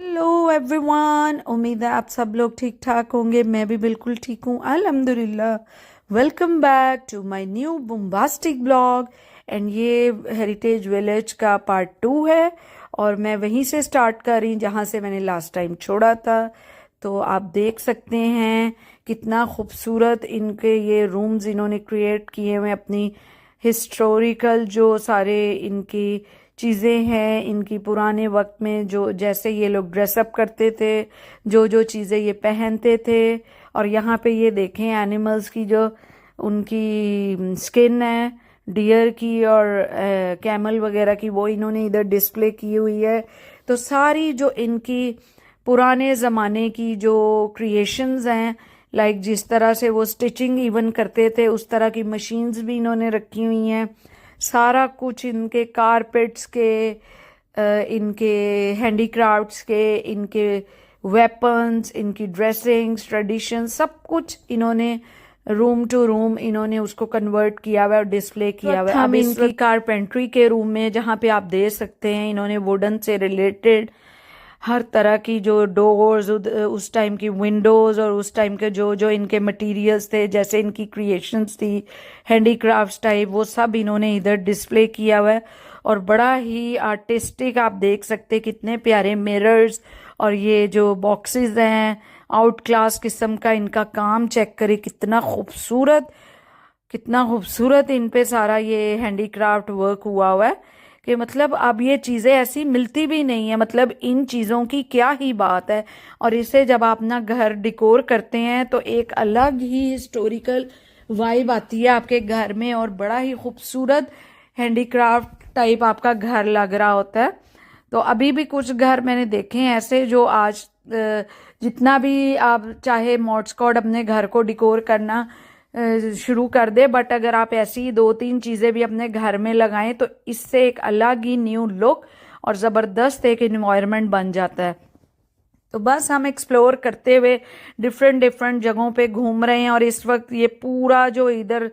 Hello everyone, उम्मीद है आप सब लोग ठीक ठाक होंगे। मैं भी बिल्कुल ठीक हूँ, अल्हम्दुलिल्लाह। Welcome back to my new bombastic blog. And ये हेरिटेज विलेज का पार्ट 2 है और मैं वहीं से स्टार्ट कर रही जहाँ से मैंने लास्ट टाइम छोड़ा था। तो आप देख सकते हैं कितना खूबसूरत इनके ये रूम्स इन्होंने क्रिएट किए हुए अपनी हिस्टोरिकल जो सारे इनकी चीज़ें हैं, इनकी पुराने वक्त में जो जैसे ये लोग ड्रेसअप करते थे, जो जो चीज़ें ये पहनते थे। और यहाँ पे ये देखें एनिमल्स की जो उनकी स्किन है डियर की और कैमल वगैरह की, वो इन्होंने इधर डिस्प्ले की हुई है। तो सारी जो इनकी पुराने ज़माने की जो क्रिएशंस हैं, लाइक जिस तरह से वो स्टिचिंग इवन करते थे उस तरह की मशीन्स भी इन्होंने रखी हुई हैं। सारा कुछ इनके कारपेट्स के, इनके हैंडीक्राफ्ट्स के, इनके वेपन्स, इनकी ड्रेसिंग्स, ट्रेडिशन, सब कुछ इन्होंने रूम टू रूम इन्होंने उसको कन्वर्ट किया हुआ है और डिस्प्ले किया हुआ है। अब इनकी कारपेंट्री के रूम में जहाँ पे आप देख सकते हैं इन्होंने वुडन से रिलेटेड हर तरह की जो डोर्स, उस टाइम की विंडोज और उस टाइम के जो जो इनके मटेरियल्स थे, जैसे इनकी क्रिएशंस थी हैंडीक्राफ्ट्स टाइप, वो सब इन्होंने इधर डिस्प्ले किया हुआ है। और बड़ा ही आर्टिस्टिक आप देख सकते हैं कितने प्यारे मिरर्स और ये जो बॉक्सेस हैं, आउट क्लास किस्म का इनका काम चेक करें कितना खूबसूरत, कितना खूबसूरत इन पे सारा ये हैंडीक्राफ्ट वर्क हुआ है कि मतलब अब ये चीज़ें ऐसी मिलती भी नहीं है। मतलब इन चीज़ों की क्या ही बात है। और इसे जब आप अपना घर डिकोर करते हैं तो एक अलग ही हिस्टोरिकल वाइब आती है आपके घर में और बड़ा ही खूबसूरत हैंडीक्राफ्ट टाइप आपका घर लग रहा होता है। तो अभी भी कुछ घर मैंने देखे हैं ऐसे जो आज जितना भी आप चाहे मॉडस्कॉड अपने घर को डिकोर करना शुरू कर दे, बट अगर आप ऐसी 2-3 चीज़ें भी अपने घर में लगाएं तो इससे एक अलग ही न्यू लुक और ज़बरदस्त एक इन्वायरमेंट बन जाता है। तो बस हम एक्सप्लोर करते हुए डिफरेंट डिफरेंट जगहों पे घूम रहे हैं। और इस वक्त ये पूरा जो इधर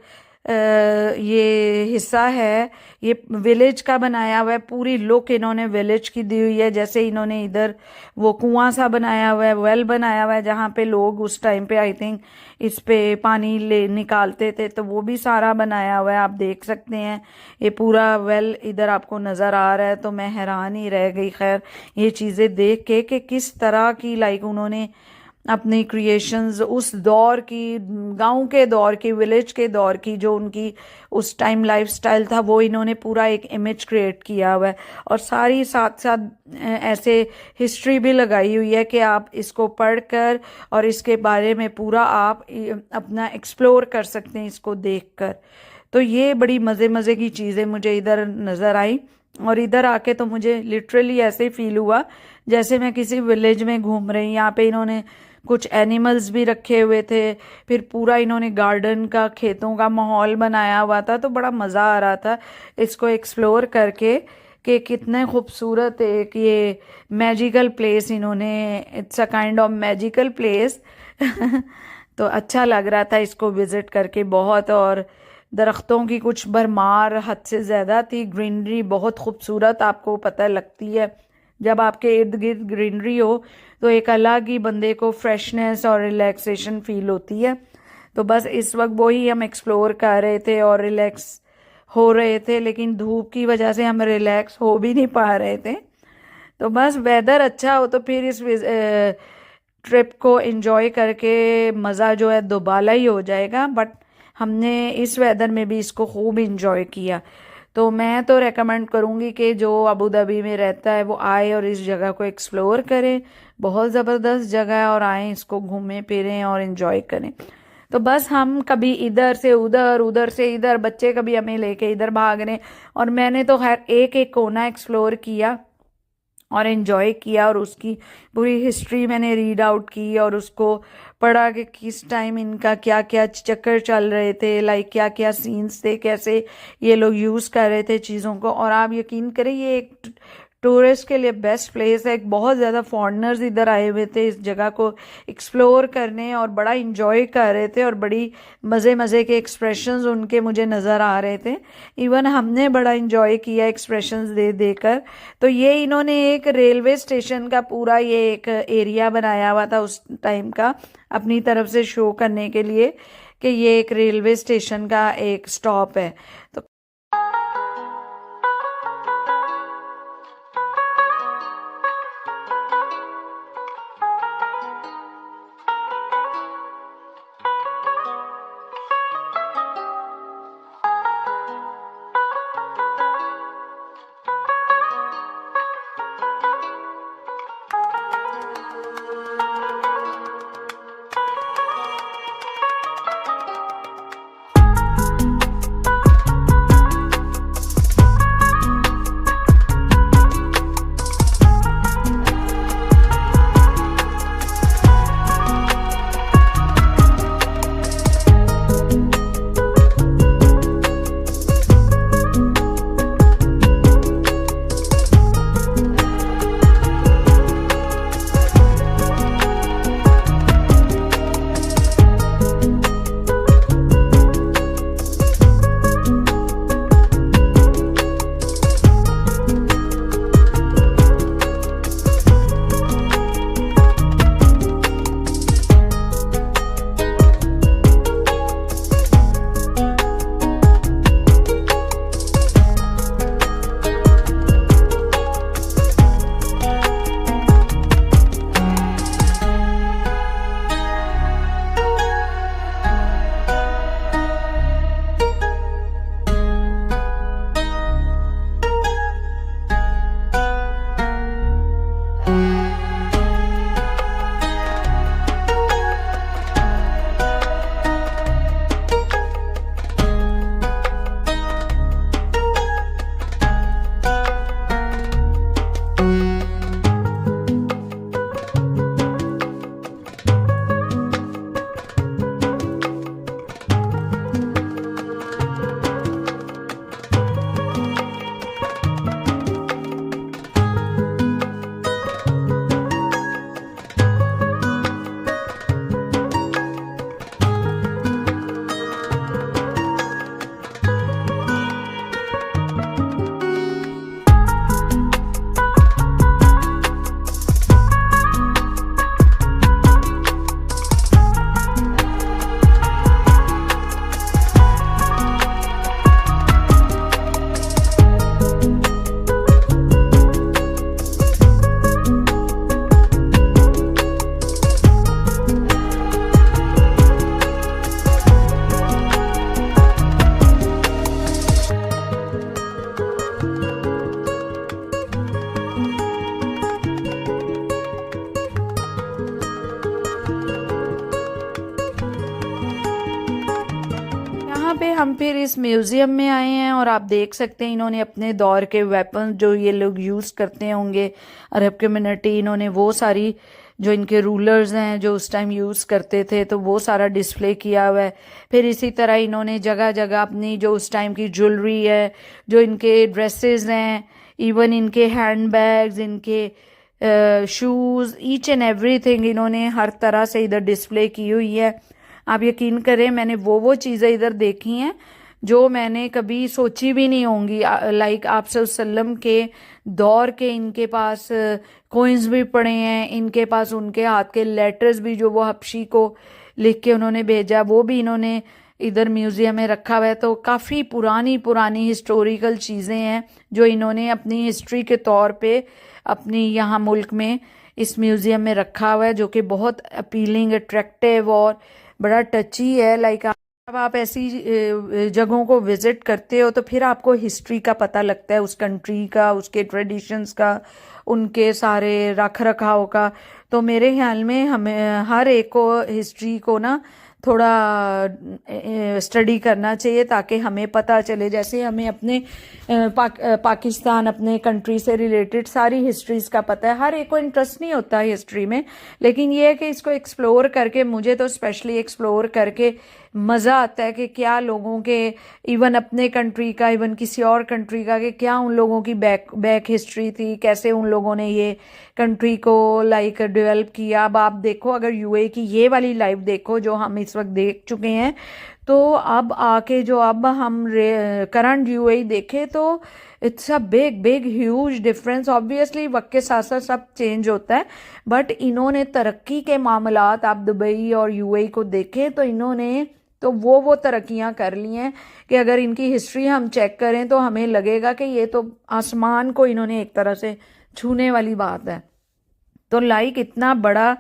ये हिस्सा है ये विलेज का बनाया हुआ है। पूरी लुक इन्होंने विलेज की दी हुई है। जैसे इन्होंने इधर वो कुआं सा बनाया हुआ है, वेल बनाया हुआ है, जहाँ पे लोग उस टाइम पे आई थिंक इस पे पानी ले निकालते थे, तो वो भी सारा बनाया हुआ है। आप देख सकते हैं ये पूरा वेल इधर आपको नज़र आ रहा है। तो मैं हैरान ही रह गई खैर ये चीज़ें देख के कि किस तरह की लाइक उन्होंने अपनी क्रिएशंस उस दौर की, गांव के दौर की, विलेज के दौर की जो उनकी उस टाइम लाइफस्टाइल था, वो इन्होंने पूरा एक इमेज क्रिएट किया हुआ है। और सारी साथ साथ ऐसे हिस्ट्री भी लगाई हुई है कि आप इसको पढ़कर और इसके बारे में पूरा आप अपना एक्सप्लोर कर सकते हैं इसको देखकर। तो ये बड़ी मज़े मज़े की चीज़ें मुझे इधर नज़र आई। और इधर आके तो मुझे लिटरली ऐसे फील हुआ जैसे मैं किसी विलेज में घूम रही। यहाँ पे इन्होंने कुछ एनिमल्स भी रखे हुए थे, फिर पूरा इन्होंने गार्डन का, खेतों का माहौल बनाया हुआ था। तो बड़ा मज़ा आ रहा था इसको एक्सप्लोर करके कि कितने खूबसूरत एक ये मैजिकल प्लेस इन्होंने, it's a kind of magical place तो अच्छा लग रहा था इसको विज़िट करके बहुत। और दरख्तों की कुछ भरमार हद से ज़्यादा थी, ग्रीनरी बहुत खूबसूरत आपको पता लगती है। जब आपके इर्द गिर्द ग्रीनरी हो तो एक अलग ही बंदे को फ्रेशनेस और रिलैक्सेशन फील होती है। तो बस इस वक्त वही हम एक्सप्लोर कर रहे थे और रिलैक्स हो रहे थे, लेकिन धूप की वजह से हम रिलैक्स हो भी नहीं पा रहे थे। तो बस वेदर अच्छा हो तो फिर इस ट्रिप को एंजॉय करके मज़ा जो है दोबाला ही हो जाएगा। बट हमने इस वेदर में भी इसको खूब एंजॉय किया। तो मैं तो रेकमेंड करूँगी कि जो अबू धाबी में रहता है वो आए और इस जगह को एक्सप्लोर करें। बहुत ज़बरदस्त जगह है और आए इसको घूमें फिरें और एंजॉय करें। तो बस हम कभी इधर से उधर, उधर से इधर, बच्चे कभी हमें लेके इधर भाग रहे, और मैंने तो खैर एक एक कोना एक्सप्लोर किया और एंजॉय किया। और उसकी पूरी हिस्ट्री मैंने रीड आउट की और उसको पढ़ा कि किस टाइम इनका क्या क्या चक्कर चल रहे थे, लाइक क्या क्या सीन्स थे, कैसे ये लोग यूज़ कर रहे थे चीज़ों को। और आप यकीन करें ये एक टूरिस्ट के लिए बेस्ट प्लेस है। बहुत ज़्यादा फॉरेनर्स इधर आए हुए थे इस जगह को एक्सप्लोर करने और बड़ा इंजॉय कर रहे थे और बड़ी मज़े मज़े के एक्सप्रेशंस उनके मुझे नज़र आ रहे थे। इवन हमने बड़ा इंजॉय किया एक्सप्रेशंस दे देकर। तो ये इन्होंने एक रेलवे स्टेशन का पूरा ये एक एरिया बनाया हुआ था उस टाइम का, अपनी तरफ से शो करने के लिए कि ये एक रेलवे स्टेशन का एक स्टॉप है। तो यहाँ पे हम फिर इस म्यूज़ियम में आए हैं और आप देख सकते हैं इन्होंने अपने दौर के वेपन जो ये लोग यूज़ करते होंगे अरब कम्युनिटी, इन्होंने वो सारी जो इनके रूलर्स हैं जो उस टाइम यूज़ करते थे तो वो सारा डिस्प्ले किया हुआ है। फिर इसी तरह इन्होंने जगह जगह अपनी जो उस टाइम की ज्वेलरी है, जो इनके ड्रेसेस हैं, इवन इनके हैंड बैग्स, इनके शूज़, ईच एंड एवरीथिंग इन्होंने हर तरह से इधर डिस्प्ले की हुई है। आप यकीन करें मैंने वो चीज़ें इधर देखी हैं जो मैंने कभी सोची भी नहीं होंगी। लाइक आप सल्लम के दौर के इनके पास कोइंस भी पड़े हैं, इनके पास उनके हाथ के लेटर्स भी जो वो हबशी को लिख के उन्होंने भेजा वो भी इन्होंने इधर म्यूज़ियम में रखा हुआ है। तो काफ़ी पुरानी हिस्टोरिकल चीज़ें हैं जो इन्होंने अपनी हिस्ट्री के तौर पे अपनी यहाँ मुल्क में इस म्यूज़ियम में रखा हुआ है, जो कि बहुत अपीलिंग, अट्रैक्टिव और बड़ा टची है। लाइक अब आप ऐसी जगहों को विज़िट करते हो तो फिर आपको हिस्ट्री का पता लगता है, उस कंट्री का, उसके ट्रेडिशंस का, उनके सारे रख रखाव का। तो मेरे ख्याल में हमें हर एक को हिस्ट्री को ना थोड़ा स्टडी करना चाहिए ताकि हमें पता चले। जैसे हमें अपने पाकिस्तान, अपने कंट्री से रिलेटेड सारी हिस्ट्रीज़ का पता है, हर एक को इंटरेस्ट नहीं होता है हिस्ट्री में, लेकिन ये है कि इसको एक्सप्लोर करके, मुझे तो स्पेशली एक्सप्लोर करके मज़ा आता है कि क्या लोगों के, इवन अपने कंट्री का, इवन किसी और कंट्री का, कि क्या उन लोगों की बैक हिस्ट्री थी, कैसे उन लोगों ने ये कंट्री को लाइक डेवलप किया। अब आप देखो, अगर यूएई की ये वाली लाइव देखो जो हम इस वक्त देख चुके हैं, तो अब आके जो अब हम करंट यूएई देखे तो it's a big big huge difference. Obviously वक्त के साथ साथ सब चेंज होता है, बट इन्होंने तरक्की के मामलात, आप दुबई और यूएई को देखें तो इन्होंने तो वो तरक्कियां कर ली हैं कि अगर इनकी हिस्ट्री हम चेक करें तो हमें लगेगा कि ये तो आसमान को इन्होंने एक तरह से छूने वाली बात है। तो लाइक इतना बड़ा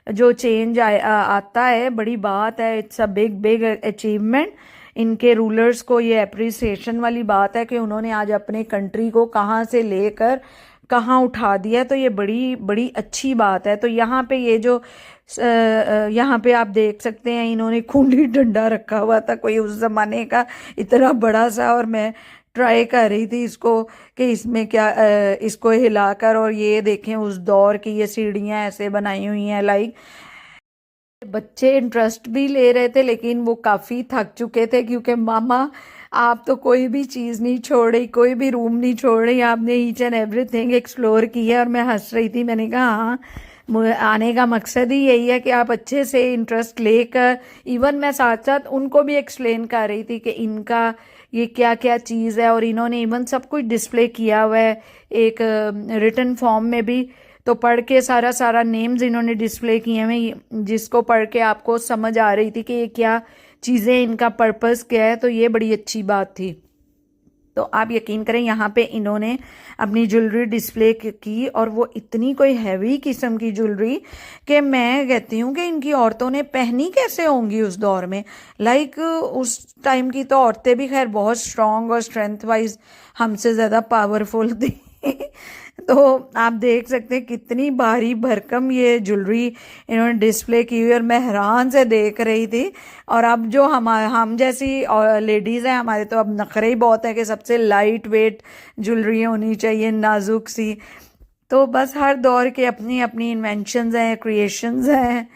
जो चेंज आता है, बड़ी बात है। It's a big big achievement. इनके रूलर्स को ये अप्रिसिएशन वाली बात है कि उन्होंने आज अपने कंट्री को कहाँ से लेकर कहाँ उठा दिया, तो ये बड़ी बड़ी अच्छी बात है। तो यहाँ पे ये जो यहाँ पे आप देख सकते हैं, इन्होंने खूंडी डंडा रखा हुआ था कोई उस जमाने का इतना बड़ा सा, और मैं ट्राई कर रही थी इसको कि इसमें क्या इसको हिलाकर, और ये देखें उस दौर की ये सीढ़ियाँ ऐसे बनाई हुई हैं। लाइक बच्चे इंटरेस्ट भी ले रहे थे, लेकिन वो काफ़ी थक चुके थे क्योंकि मामा आप तो कोई भी चीज़ नहीं छोड़ रही, कोई भी रूम नहीं छोड़ रही, आपने ईच एंड एवरीथिंग एक्सप्लोर किया। और मैं हंस रही थी, मैंने कहा हाँ, आने का मकसद ही यही है कि आप अच्छे से इंटरेस्ट लेकर, इवन मैं साथ साथ उनको भी एक्सप्लेन कर रही थी कि इनका ये क्या क्या चीज़ है, और इन्होंने इवन सब कुछ डिस्प्ले किया हुआ है एक रिटन फॉर्म में भी। तो पढ़ के सारा सारा नेम्स इन्होंने डिस्प्ले किए हैं, जिसको पढ़ के आपको समझ आ रही थी कि ये क्या चीज़ें, इनका पर्पस क्या है। तो ये बड़ी अच्छी बात थी। तो आप यकीन करें, यहाँ पे इन्होंने अपनी ज्वेलरी डिस्प्ले की, और वो इतनी कोई हैवी किस्म की ज्वेलरी कि मैं कहती हूँ कि इनकी औरतों ने पहनी कैसे होंगी उस दौर में। लाइक उस टाइम की तो औरतें भी खैर बहुत स्ट्रांग और स्ट्रेंथ वाइज हमसे ज़्यादा पावरफुल थी। तो आप देख सकते हैं कितनी भारी भरकम ये ज्वेलरी इन्होंने डिस्प्ले की हुई, और मैं हैरान से देख रही थी। और अब जो हम जैसी लेडीज़ हैं, हमारे तो अब नखरे ही बहुत है कि सबसे लाइट वेट ज्वेलरी होनी चाहिए, नाजुक सी। तो बस हर दौर के अपनी अपनी इन्वेंशंस हैं, क्रिएशंस हैं।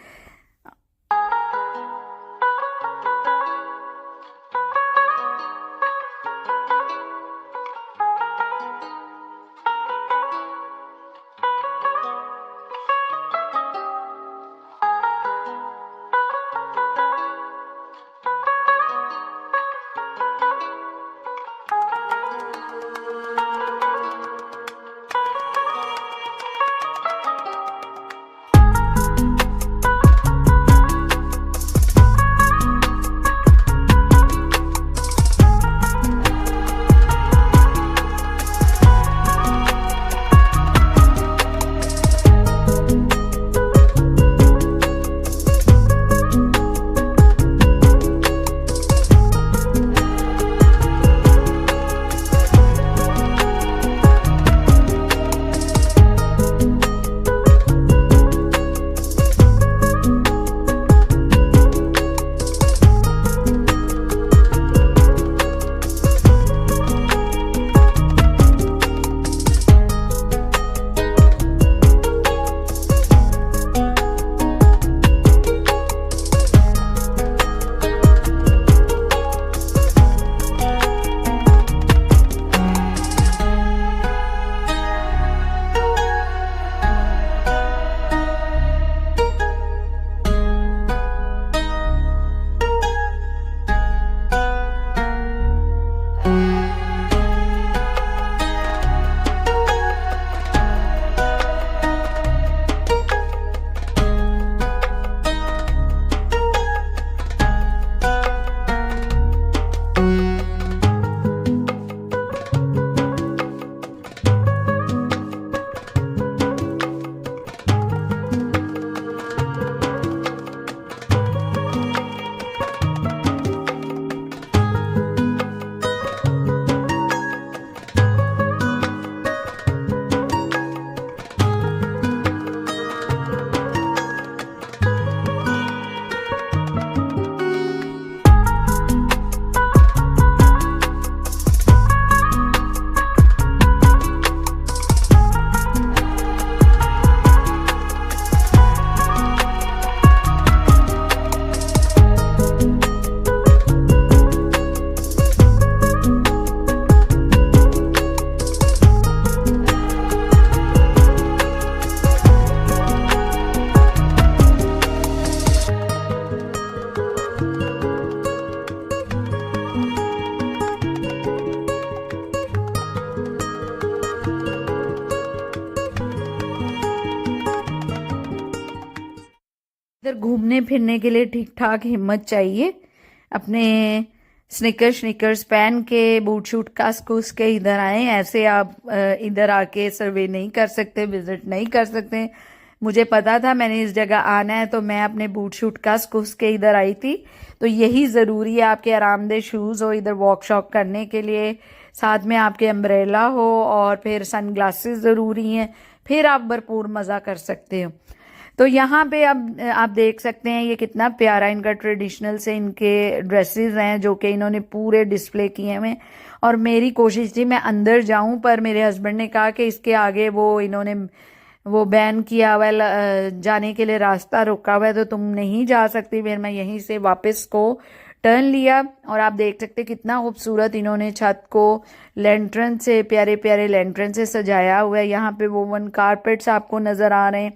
इधर घूमने फिरने के लिए ठीक ठाक हिम्मत चाहिए। अपने स्निकर्स पहन के बूट शूट कस कुस के इधर आए। ऐसे आप इधर आके सर्वे नहीं कर सकते, विजिट नहीं कर सकते। मुझे पता था मैंने इस जगह आना है, तो मैं अपने बूट शूट कस कुस के इधर आई थी। तो यही ज़रूरी है, आपके आरामदेह शूज़ हो इधर वॉक शॉक करने के लिए, साथ में आपके अम्ब्रेला हो और फिर सन ग्लासेस ज़रूरी हैं, फिर आप भरपूर मज़ा कर सकते हो। तो यहाँ पे अब आप देख सकते हैं ये कितना प्यारा इनका ट्रेडिशनल से इनके ड्रेसेस हैं जो कि इन्होंने पूरे डिस्प्ले किए हुए। और मेरी कोशिश थी मैं अंदर जाऊं, पर मेरे हस्बैंड ने कहा कि इसके आगे इन्होंने वो बैन किया हुआ है, जाने के लिए रास्ता रोका हुआ है, तो तुम नहीं जा सकती। फिर मैं यहीं से वापस को टर्न लिया। और आप देख सकते हैं कितना खूबसूरत इन्होंने छत को लैंटर्न से, प्यारे प्यारे लैंटर्न से सजाया हुआ है। यहाँ पे वोवन कारपेट्स आपको नज़र आ रहे हैं,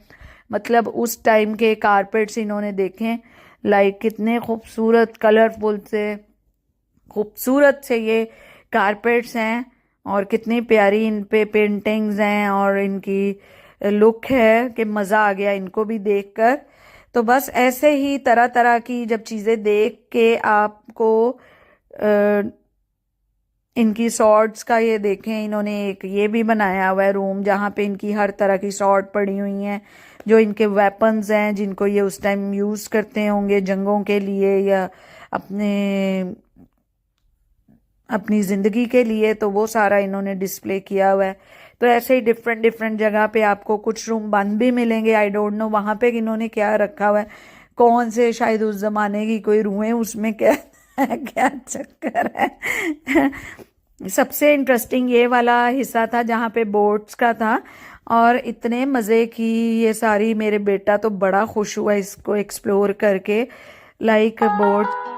मतलब उस टाइम के कारपेट्स इन्होंने देखे, लाइक कितने खूबसूरत कलरफुल से खूबसूरत से ये कारपेट्स हैं, और कितनी प्यारी इन पे पेंटिंग्स हैं और इनकी लुक है कि मज़ा आ गया इनको भी देखकर। तो बस ऐसे ही तरह तरह की जब चीज़ें देख के आपको इनकी सॉर्ड्स का ये देखें, इन्होंने एक ये भी बनाया हुआ है रूम जहाँ पे इनकी हर तरह की सॉर्ड पड़ी हुई हैं, जो इनके वेपन्स हैं जिनको ये उस टाइम यूज़ करते होंगे जंगों के लिए या अपनी ज़िंदगी के लिए। तो वो सारा इन्होंने डिस्प्ले किया हुआ है। तो ऐसे ही डिफरेंट डिफरेंट जगह पे आपको कुछ रूम बंद भी मिलेंगे, आई डोंट नो वहाँ पे इन्होंने क्या रखा हुआ है, कौन से शायद उस जमाने की कोई रूहें उसमें क्या क्या चक्कर है। सबसे इंटरेस्टिंग ये वाला हिस्सा था जहाँ पे बोट्स का था, और इतने मज़े की ये सारी, मेरे बेटा तो बड़ा खुश हुआ इसको एक्सप्लोर करके, लाइक बोट।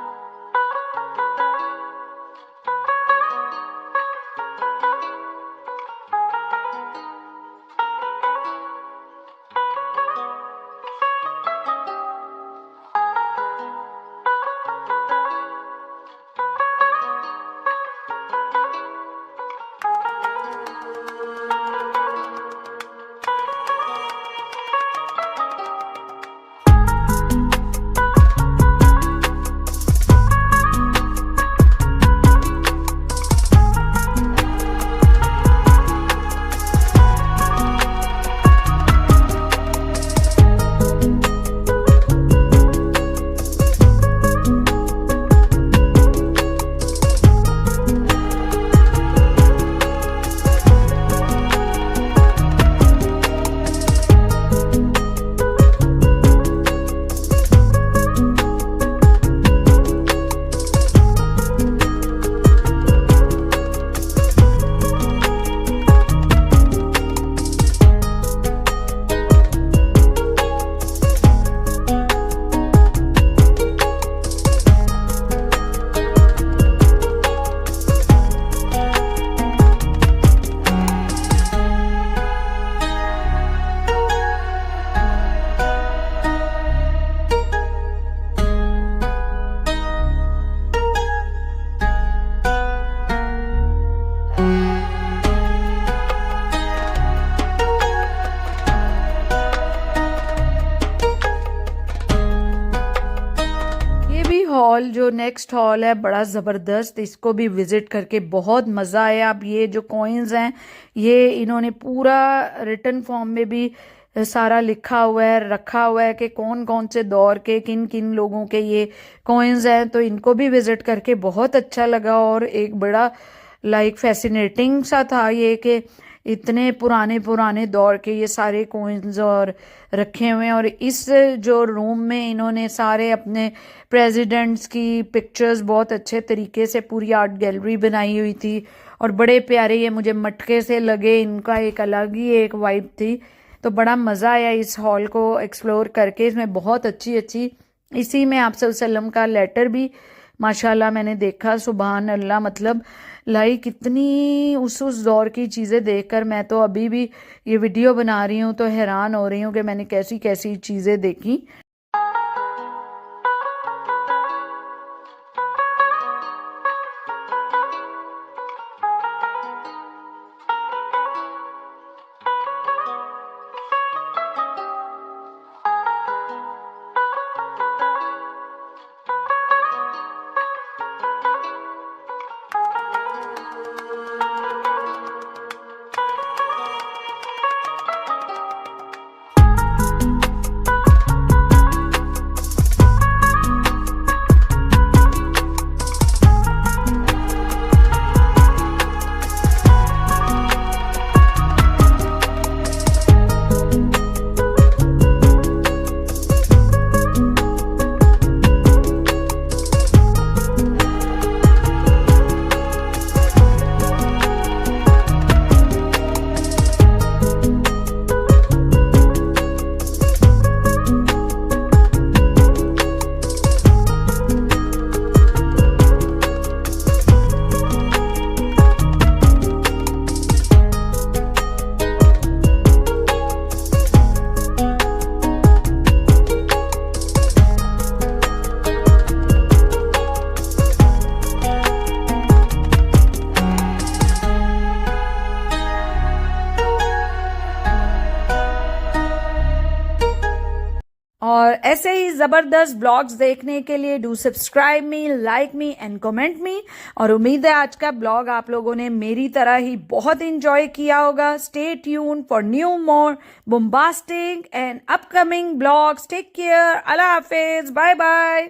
हॉल जो नेक्स्ट हॉल है बड़ा ज़बरदस्त, इसको भी विज़िट करके बहुत मज़ा आया। अब ये जो कॉइन्स हैं ये इन्होंने पूरा रिटन फॉर्म में भी सारा लिखा हुआ है, रखा हुआ है कि कौन कौन से दौर के किन किन लोगों के ये कॉइन्स हैं। तो इनको भी विज़िट करके बहुत अच्छा लगा, और एक बड़ा लाइक फैसिनेटिंग सा था ये कि इतने पुराने पुराने दौर के ये सारे कॉइन्स और रखे हुए हैं। और इस जो रूम में इन्होंने सारे अपने प्रेसिडेंट्स की पिक्चर्स बहुत अच्छे तरीके से पूरी आर्ट गैलरी बनाई हुई थी, और बड़े प्यारे ये मुझे मटके से लगे, इनका एक अलग ही एक वाइब थी। तो बड़ा मज़ा आया इस हॉल को एक्सप्लोर करके। इसमें बहुत अच्छी अच्छी, इसी में आप वसल्लम का लेटर भी माशाल्लाह मैंने देखा, सुबहान अल्लाह। मतलब लाइक इतनी उस दौर की चीज़ें देखकर मैं तो अभी भी ये वीडियो बना रही हूँ तो हैरान हो रही हूँ कि मैंने कैसी कैसी चीज़ें देखी। और ऐसे ही जबरदस्त ब्लॉग्स देखने के लिए do subscribe me, like me and comment me. और उम्मीद है आज का ब्लॉग आप लोगों ने मेरी तरह ही बहुत एंजॉय किया होगा। Stay tune for new more bombastic and upcoming blogs. Take care, अल्लाह हाफिज, बाय बाय।